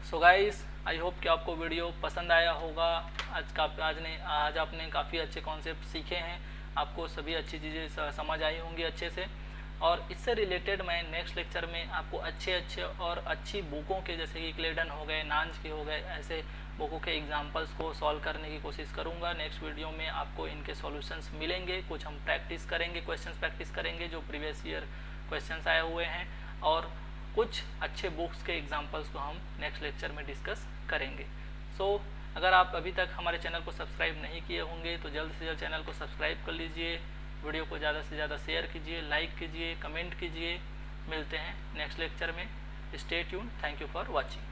सो गाइस, आई होप कि आपको वीडियो पसंद आया होगा। आज आपने काफ़ी अच्छे कॉन्सेप्ट सीखे हैं, आपको सभी अच्छी चीज़ें समझ आई होंगी अच्छे से। और इससे रिलेटेड मैं नेक्स्ट लेक्चर में आपको अच्छे और अच्छी बुकों के, जैसे कि क्लेडन हो गए, नांज के हो गए, ऐसे बुकों के एग्जांपल्स को सॉल्व करने की कोशिश करूंगा। नेक्स्ट वीडियो में आपको इनके सॉल्यूशंस मिलेंगे। कुछ हम प्रैक्टिस करेंगे, क्वेश्चंस प्रैक्टिस करेंगे जो प्रीवियस ईयर क्वेश्चंस आए हुए हैं, और कुछ अच्छे बुक्स के एग्जांपल्स को हम नेक्स्ट लेक्चर में डिस्कस करेंगे। सो अगर आप अभी तक हमारे चैनल को सब्सक्राइब नहीं किए होंगे तो जल्द से जल्द चैनल को सब्सक्राइब कर लीजिए, वीडियो को ज़्यादा से ज़्यादा शेयर कीजिए, लाइक कीजिए, कमेंट कीजिए। मिलते हैं नेक्स्ट लेक्चर में। Stay tune. Thank you for watching.